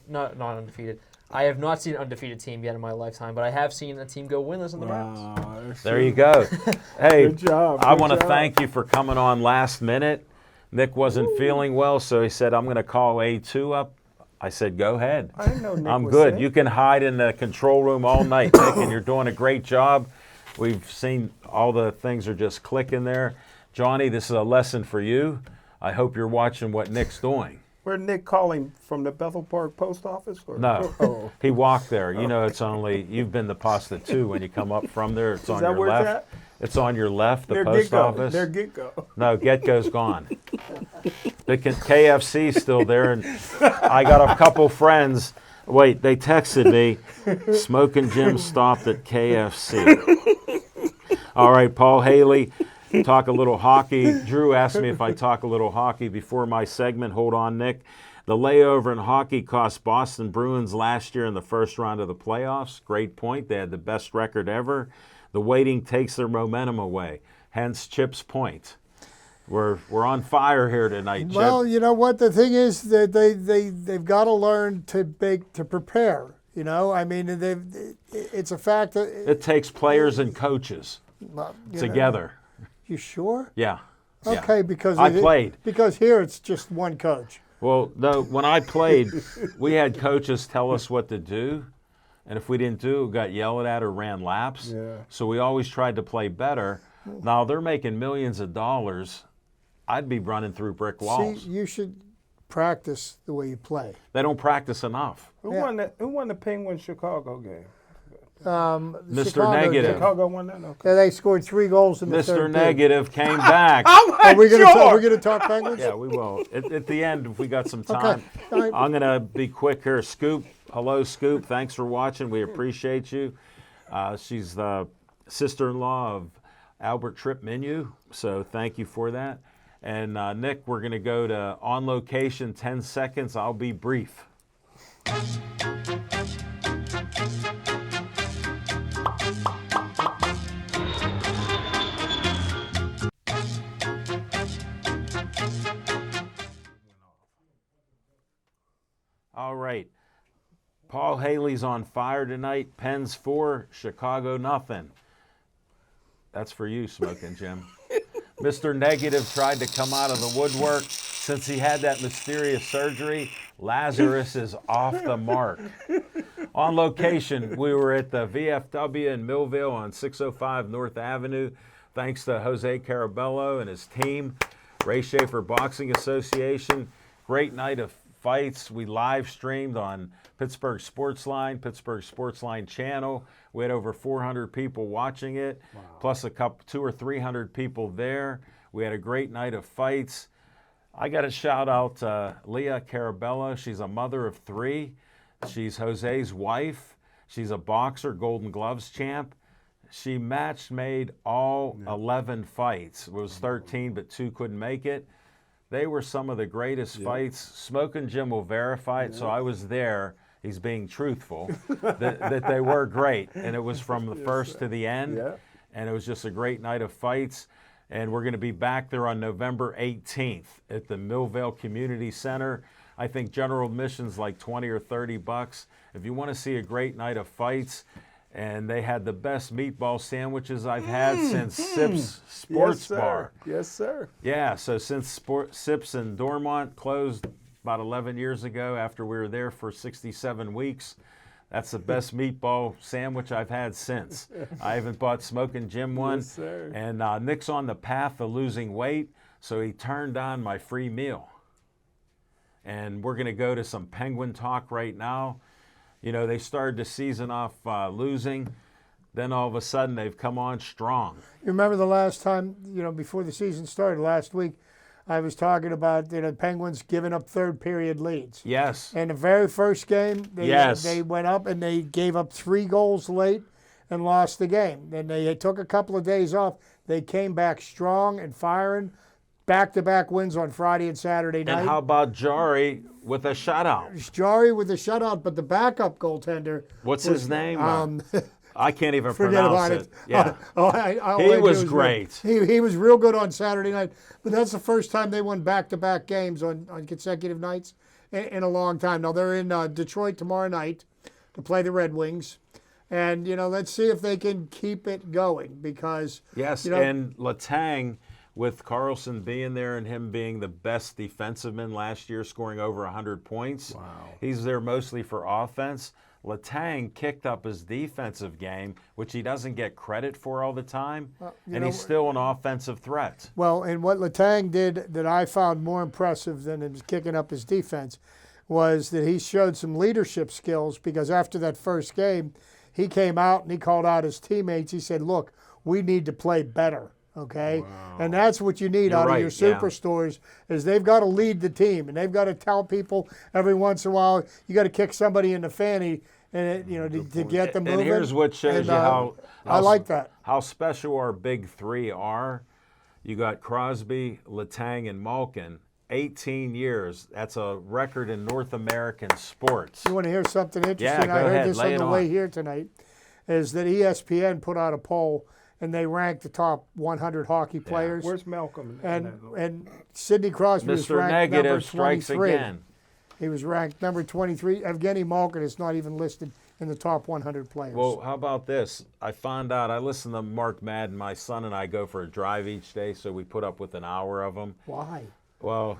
not undefeated. I have not seen an undefeated team yet in my lifetime, but I have seen a team go winless in the Browns. There you go. Hey, Good job, I good want to job. thank you for coming on last minute. Nick wasn't feeling well, so he said, I'm going to call A2 up. I said, go ahead. I didn't know Nick I'm was good. sick. You can hide in the control room all night, Nick, and you're doing a great job. We've seen all the things are just clicking there. Johnny, this is a lesson for you. I hope you're watching what Nick's doing. Where Nick calling from the Bethel Park post office? Or? No, Oh. he walked there. You know, it's only, you've been to Pasta too. When you come up from there, it's on that your where it's left. It's on your left, the Their post get-go. office. Their get-go. No, Get-Go's gone. The KFC's still there, and I got a couple friends. Wait, they texted me, Smoking Jim stopped at KFC. All right, Paul Haley, talk a little hockey. Drew asked me if I talk a little hockey before my segment. Hold on, Nick. The layover in hockey cost Boston Bruins last year in the first round of the playoffs. Great point. They had the best record ever. The waiting takes their momentum away. Hence Chip's point. We're on fire here tonight, Chip. Well, you know what the thing is that they've got to learn to prepare. You know, I mean, it's a fact that It takes players and coaches you know. together. You sure? Yeah. yeah. Okay, because I played. Because here it's just one coach. Well, no, when I played, we had coaches tell us what to do. And if we didn't do it, we got yelled at or ran laps. Yeah. So we always tried to play better. Now they're making millions of dollars. I'd be running through brick walls. See, you should practice the way you play. They don't practice enough. Who won the Penguins Chicago game? Mr. Chicago Negative. did. Chicago won that? Okay. Yeah, they scored 3 goals in the Mr. third period. Negative came back. Are we gonna talk Penguins? Yeah, we will. At the end, if we got some time, Okay. I'm going to be quick here. Scoop, hello, Scoop. Thanks for watching. We appreciate you. She's the sister-in-law of Albert Tripp Menu, so thank you for that. And Nick, we're going to go to On Location, 10 seconds. I'll be brief. All right. Paul Haley's on fire tonight. Pens 4, Chicago nothing. That's for you, Smoking Jim. Mr. Negative tried to come out of the woodwork. Since he had that mysterious surgery, Lazarus is off the mark. On location, we were at the VFW in Millville on 605 North Avenue. Thanks to Jose Carabello and his team, Ray Schaefer Boxing Association. Great night of fights. We live streamed on Pittsburgh Sportsline channel. We had over 400 people watching it, plus a couple, 200 or 300 people there. We had a great night of fights. I got to shout out Leah Carabello. She's a mother of 3. She's Jose's wife. She's a boxer, Golden Gloves champ. She made all 11 fights. It was 13, but 2 couldn't make it. They were some of the greatest fights. Smoking Jim will verify it, so I was there. He's being truthful, that they were great. And it was from the first to the end. Yeah. And it was just a great night of fights. And we're going to be back there on November 18th at the Millvale Community Center. I think general admission's like $20 or $30. If you want to see a great night of fights and they had the best meatball sandwiches I've had since Sips Sports Bar. Yes, sir. Yeah, so since Sips in Dormont closed about 11 years ago after we were there for 67 weeks, that's the best meatball sandwich I've had since. I haven't bought Smoking Jim one. Yes, sir. And Nick's on the path of losing weight, so he turned on my free meal. And we're going to go to some Penguin talk right now. You know, they started the season off losing. Then all of a sudden they've come on strong. You remember the last time, before the season started last week, I was talking about the Penguins giving up third period leads. Yes. And the very first game, they went up and they gave up 3 goals late and lost the game. Then they took a couple of days off. They came back strong and firing. Back-to-back wins on Friday and Saturday night. And how about Jari with a shutout? Jari with a shutout, but the backup goaltender. What's his name? I can't even Forget pronounce about it. Yeah. He was great. He was real good on Saturday night, but that's the first time they won back-to-back games on consecutive nights in a long time. Now they're in Detroit tomorrow night to play the Red Wings, and let's see if they can keep it going because and Letang, with Carlson being there and him being the best defenseman last year, scoring over 100 points. Wow. He's there mostly for offense. Letang kicked up his defensive game, which he doesn't get credit for all the time, and he's still an offensive threat. Well, and what Letang did that I found more impressive than him kicking up his defense was that he showed some leadership skills because after that first game, he came out and he called out his teammates. He said, look, we need to play better. Okay, wow. And that's what you need out of your superstores is they've got to lead the team and they've got to tell people every once in a while you got to kick somebody in the fanny and to get them moving. And here's what shows you how I like that. How special our big three are. You got Crosby, Letang, and Malkin. 18 years. That's a record in North American sports. You want to hear something interesting? Yeah, go I heard ahead. this Lay on the it way here tonight. Is that ESPN put out a poll. And they ranked the top 100 hockey players. Where's Malcolm? And Sidney Crosby was Mr. ranked number Negative 23. strikes again. He was ranked number 23. Evgeny Malkin is not even listed in the top 100 players. Well, how about this? I found out, I listen to Mark Madden. My son and I go for a drive each day, so we put up with an hour of them. Why? Well,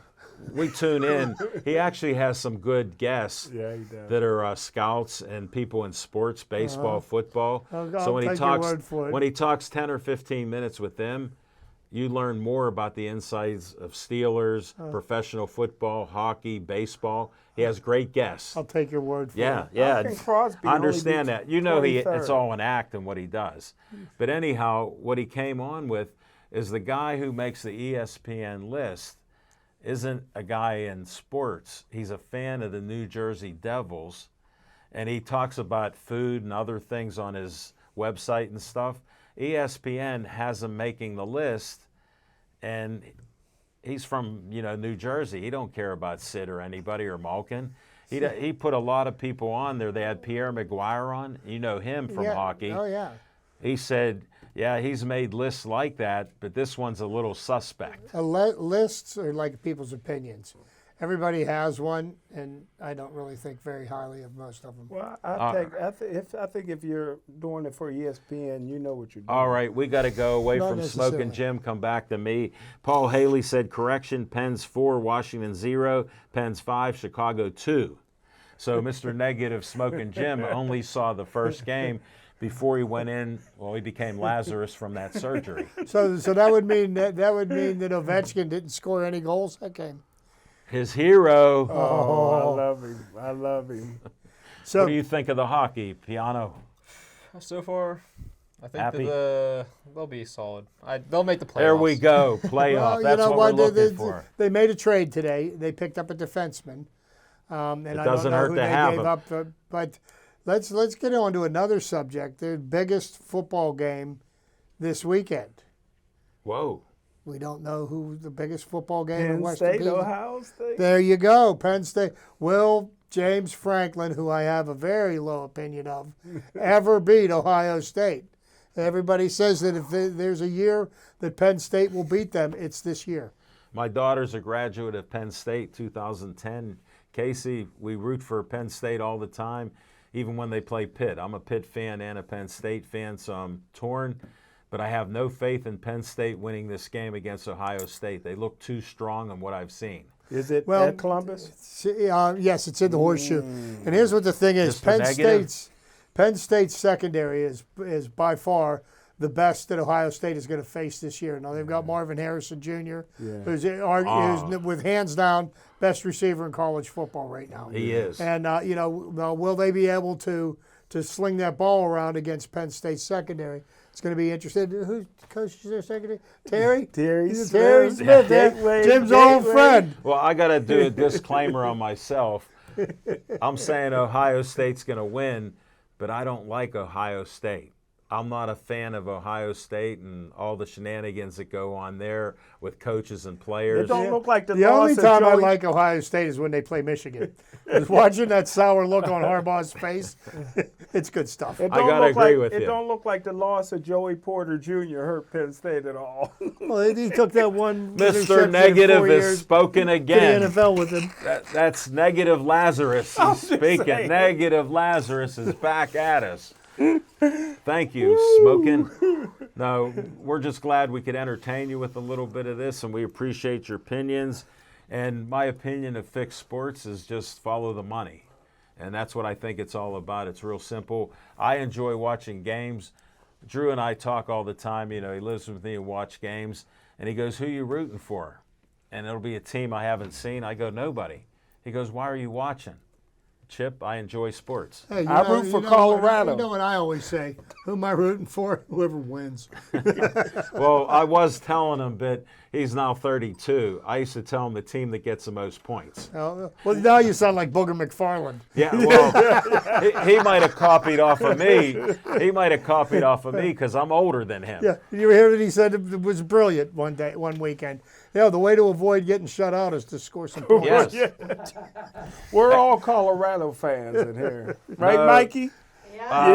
we tune in. He actually has some good guests that are scouts and people in sports, baseball, football. I'll so when take your word for it. when he talks 10 or 15 minutes with them, you learn more about the insides of Steelers, professional football, hockey, baseball. He has great guests. I'll take your word for it. Yeah. How can Crosby I understand only that. be You know, it's 23rd? all an act in what he does. But anyhow, what he came on with is the guy who makes the ESPN list isn't a guy in sports. He's a fan of the New Jersey Devils, and he talks about food and other things on his website and stuff. ESPN has him making the list, and he's from New Jersey. He don't care about Sid or anybody or Malkin. He put a lot of people on there. They had Pierre Maguire on. You know him from hockey. Oh, yeah. He said, yeah, he's made lists like that, but this one's a little suspect. Lists are like people's opinions. Everybody has one, and I don't really think very highly of most of them. Well, I think if you're doing it for ESPN, you know what you're doing. All right, we got to go away Not from necessarily. Smoking Jim, come back to me. Paul Haley said, correction, Pens 4, Washington 0, Pens 5, Chicago 2. So Mr. Negative Smoking Jim only saw the first game before he went in. Well, he became Lazarus from that surgery. So that would mean that Ovechkin didn't score any goals that game. His hero. Oh, I love him. So What do you think of the hockey, Piano? So far, I think Happy? they'll be solid. They'll make the playoffs. There we go, playoff. Well, That's what we're looking for. They made a trade today. They picked up a defenseman. And It I doesn't don't know hurt who to they have gave him. up, but let's get on to another subject. The biggest football game this weekend. Whoa. We don't know who the biggest football game in Penn Western State, PA. Ohio State. There you go, Penn State. Will James Franklin, who I have a very low opinion of, ever beat Ohio State? Everybody says that if there's a year that Penn State will beat them, it's this year. My daughter's a graduate of Penn State, 2010. Casey, we root for Penn State all the time. even when they play Pitt. I'm a Pitt fan and a Penn State fan, so I'm torn. But I have no faith in Penn State winning this game against Ohio State. They look too strong in what I've seen. Is it Well, at Columbus? Yes, it's in the horseshoe. And here's what the thing is: Just the negative? Penn State's secondary is by far the best that Ohio State is going to face this year. Now they've got Marvin Harrison Jr., who's with hands down best receiver in college football right now. He is. And will they be able to sling that ball around against Penn State's secondary? It's going to be interesting. Who coaches their secondary? Terry? Terry Terry Smith. Gateway, Jim's old friend. Well, I got to do a disclaimer on myself. I'm saying Ohio State's going to win, but I don't like Ohio State. I'm not a fan of Ohio State and all the shenanigans that go on there with coaches and players. It don't look like the The loss only of time I Joey- like Ohio State is when they play Michigan. Because watching that sour look on Harbaugh's face, it's good stuff. It I don't gotta look agree like, with it you. don't look like the loss of Joey Porter Jr. hurt Penn State at all. Well, he took that one Mr. interception in Negative 4 has years spoken to the again. NFL with him. That's Negative Lazarus. He's speaking. saying. Negative Lazarus is back at us. Thank you, Smoking. No, we're just glad we could entertain you with a little bit of this, and we appreciate your opinions. And my opinion of fixed sports is just follow the money. And that's what I think it's all about. It's real simple. I enjoy watching games. Drew and I talk all the time. You know, he lives with me and watch games. And he goes, who you rooting for? And it'll be a team I haven't seen. I go, nobody. He goes, why are you watching? Chip, I enjoy sports. Hey, I root for Colorado. You know what I always say? Who am I rooting for? Whoever wins. Well, I was telling him, but he's now 32. I used to tell him the team that gets the most points. Well, now you sound like Booger McFarland. Yeah, well, he might have copied off of me. He might have copied off of me because I'm older than him. Yeah, you hear that he said it was brilliant one weekend. Yeah, the way to avoid getting shut out is to score some points. Yes. We're all Colorado fans in here. Right, No. Mikey? Um,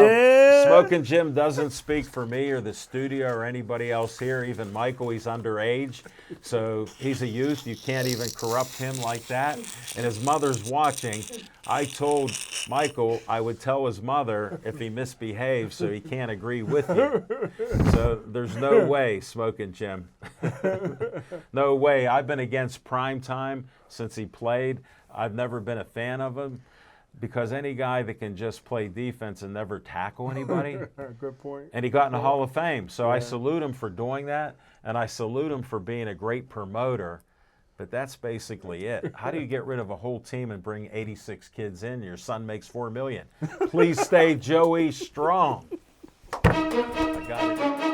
Yeah. Smoking Jim doesn't speak for me or the studio or anybody else here. Even Michael, he's underage. So he's a youth. You can't even corrupt him like that. And his mother's watching. I told Michael I would tell his mother if he misbehaves so he can't agree with you. So there's no way, Smoking Jim. No way. I've been against prime time since he played. I've never been a fan of him. Because any guy that can just play defense and never tackle anybody, Good point. and he got in the Hall of Fame. So I salute him for doing that, and I salute him for being a great promoter. But that's basically it. How do you get rid of a whole team and bring 86 kids in? Your son makes $4 million. Please stay Joey strong. I got it.